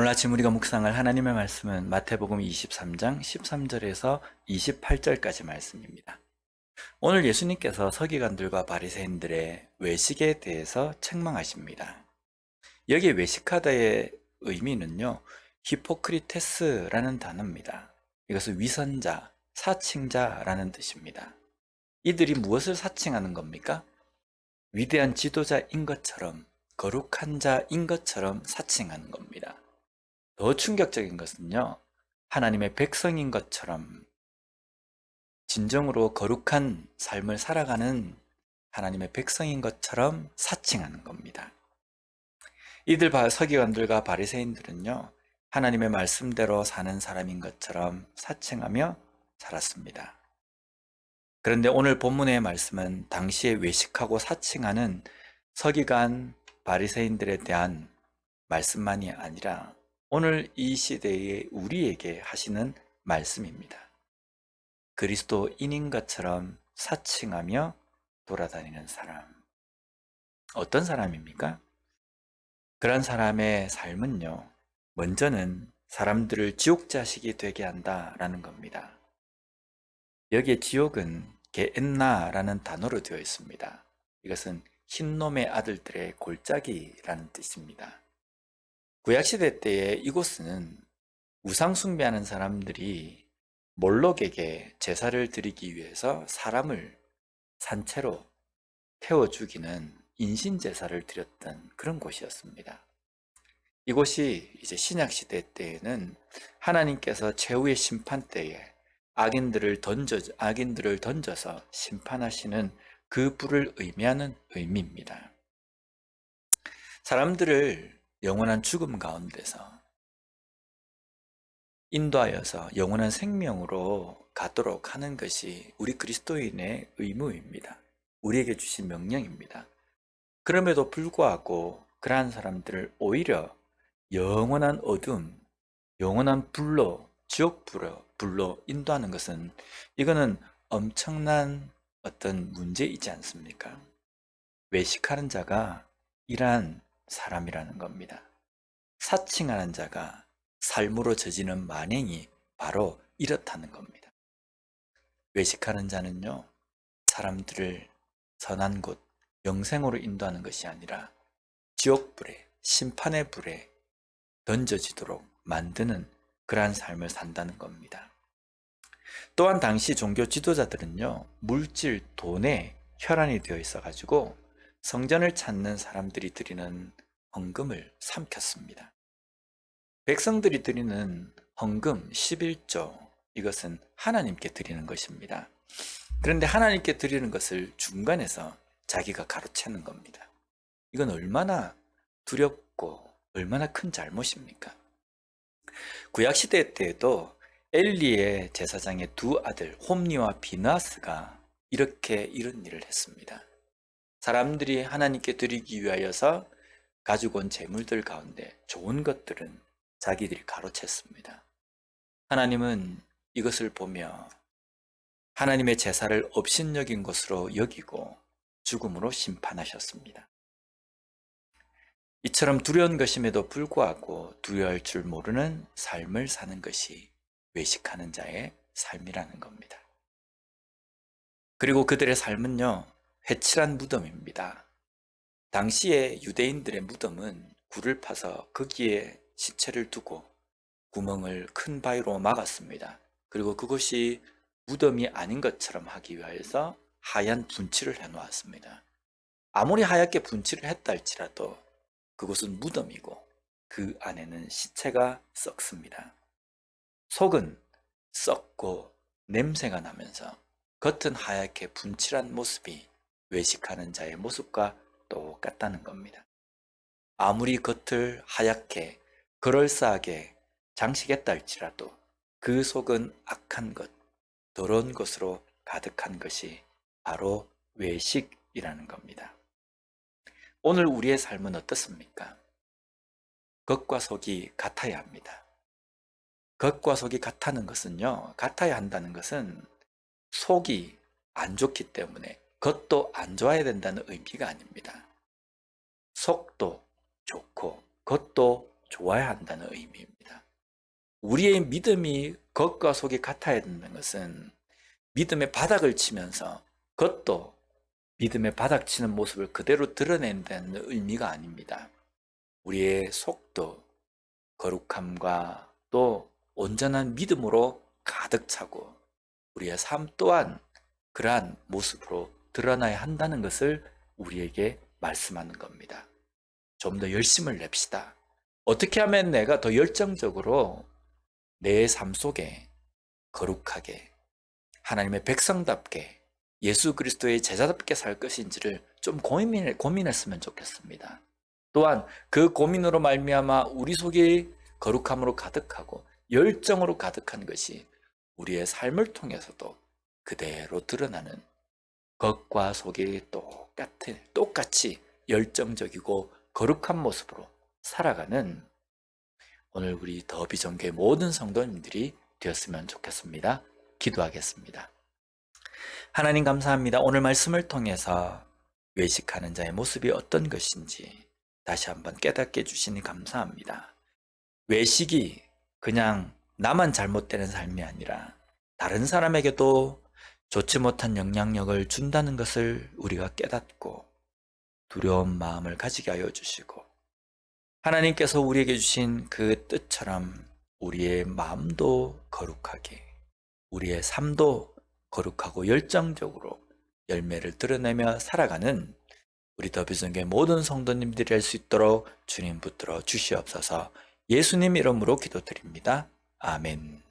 오늘 아침 우리가 묵상할 하나님의 말씀은 마태복음 23장 13절에서 28절까지 말씀입니다. 오늘 예수님께서 서기관들과 바리새인들의 외식에 대해서 책망하십니다. 여기 외식하다의 의미는요, 히포크리테스라는 단어입니다. 이것은 위선자, 사칭자라는 뜻입니다. 이들이 무엇을 사칭하는 겁니까? 위대한 지도자인 것처럼, 거룩한 자인 것처럼 사칭하는 겁니다. 더 충격적인 것은요, 하나님의 백성인 것처럼 진정으로 거룩한 삶을 살아가는 하나님의 백성인 것처럼 사칭하는 겁니다. 이들 서기관들과 바리새인들은요, 하나님의 말씀대로 사는 사람인 것처럼 사칭하며 살았습니다. 그런데 오늘 본문의 말씀은 당시에 외식하고 사칭하는 서기관 바리새인들에 대한 말씀만이 아니라 오늘 이 시대에 우리에게 하시는 말씀입니다. 그리스도인인 것처럼 사칭하며 돌아다니는 사람. 어떤 사람입니까? 그런 사람의 삶은요, 먼저는 사람들을 지옥 자식이 되게 한다라는 겁니다. 여기에 지옥은 게엔나라는 단어로 되어 있습니다. 이것은 흰놈의 아들들의 골짜기라는 뜻입니다. 구약시대 때에 이곳은 우상숭배하는 사람들이 몰록에게 제사를 드리기 위해서 사람을 산채로 태워 죽이는 인신제사를 드렸던 그런 곳이었습니다. 이곳이 이제 신약시대 때에는 하나님께서 최후의 심판 때에 악인들을 던져서 심판하시는 그 불을 의미하는 의미입니다. 사람들을 영원한 죽음 가운데서 인도하여서 영원한 생명으로 가도록 하는 것이 우리 그리스도인의 의무입니다. 우리에게 주신 명령입니다. 그럼에도 불구하고 그러한 사람들을 오히려 영원한 어둠, 영원한 불로, 지옥불로 인도하는 것은 이거는 엄청난 어떤 문제이지 않습니까? 외식하는 자가 이러한 사람이라는 겁니다. 사칭하는 자가 삶으로 저지는 만행이 바로 이렇다는 겁니다. 외식하는 자는요, 사람들을 선한 곳, 영생으로 인도하는 것이 아니라 지옥불에, 심판의 불에 던져지도록 만드는 그러한 삶을 산다는 겁니다. 또한 당시 종교 지도자들은요, 물질, 돈에 혈안이 되어 있어가지고 성전을 찾는 사람들이 드리는 헌금을 삼켰습니다. 백성들이 드리는 헌금 11조, 이것은 하나님께 드리는 것입니다. 그런데 하나님께 드리는 것을 중간에서 자기가 가로채는 겁니다. 이건 얼마나 두렵고 얼마나 큰 잘못입니까? 구약시대 때에도 엘리의 제사장의 두 아들 홈니와 비나스가 이런 일을 했습니다. 사람들이 하나님께 드리기 위하여서 가지고 온 재물들 가운데 좋은 것들은 자기들이 가로챘습니다. 하나님은 이것을 보며 하나님의 제사를 업신여긴 것으로 여기고 죽음으로 심판하셨습니다. 이처럼 두려운 것임에도 불구하고 두려워할 줄 모르는 삶을 사는 것이 외식하는 자의 삶이라는 겁니다. 그리고 그들의 삶은요, 회칠한 무덤입니다. 당시에 유대인들의 무덤은 굴을 파서 거기에 시체를 두고 구멍을 큰 바위로 막았습니다. 그리고 그것이 무덤이 아닌 것처럼 하기 위해서 하얀 분칠을 해놓았습니다. 아무리 하얗게 분칠을 했다 할지라도 그곳은 무덤이고 그 안에는 시체가 썩습니다. 속은 썩고 냄새가 나면서 겉은 하얗게 분칠한 모습이 외식하는 자의 모습과 똑같다는 겁니다. 아무리 겉을 하얗게 그럴싸하게 장식했다 할지라도 그 속은 악한 것, 더러운 것으로 가득한 것이 바로 외식이라는 겁니다. 오늘 우리의 삶은 어떻습니까? 겉과 속이 같아야 합니다. 겉과 속이 같다는 것은요, 같아야 한다는 것은 속이 안 좋기 때문에 겉도 안 좋아야 된다는 의미가 아닙니다. 속도 좋고 겉도 좋아야 한다는 의미입니다. 우리의 믿음이 겉과 속이 같아야 된다는 것은 믿음의 바닥을 치면서 겉도 믿음의 바닥 치는 모습을 그대로 드러낸다는 의미가 아닙니다. 우리의 속도 거룩함과 또 온전한 믿음으로 가득 차고 우리의 삶 또한 그러한 모습으로 드러나야 한다는 것을 우리에게 말씀하는 겁니다. 좀 더 열심을 냅시다. 어떻게 하면 내가 더 열정적으로 내 삶 속에 거룩하게 하나님의 백성답게 예수 그리스도의 제자답게 살 것인지를 좀 고민했으면 좋겠습니다. 또한 그 고민으로 말미암아 우리 속이 거룩함으로 가득하고 열정으로 가득한 것이 우리의 삶을 통해서도 그대로 드러나는 겉과 속이 똑같이 열정적이고 거룩한 모습으로 살아가는 오늘 우리 더 비전교회 모든 성도님들이 되었으면 좋겠습니다. 기도하겠습니다. 하나님 감사합니다. 오늘 말씀을 통해서 외식하는 자의 모습이 어떤 것인지 다시 한번 깨닫게 해주시니 감사합니다. 외식이 그냥 나만 잘못되는 삶이 아니라 다른 사람에게도 좋지 못한 영향력을 준다는 것을 우리가 깨닫고 두려운 마음을 가지게 하여 주시고 하나님께서 우리에게 주신 그 뜻처럼 우리의 마음도 거룩하게 우리의 삶도 거룩하고 열정적으로 열매를 드러내며 살아가는 우리 더비전교회 모든 성도님들이 할 수 있도록 주님 붙들어 주시옵소서. 예수님 이름으로 기도드립니다. 아멘.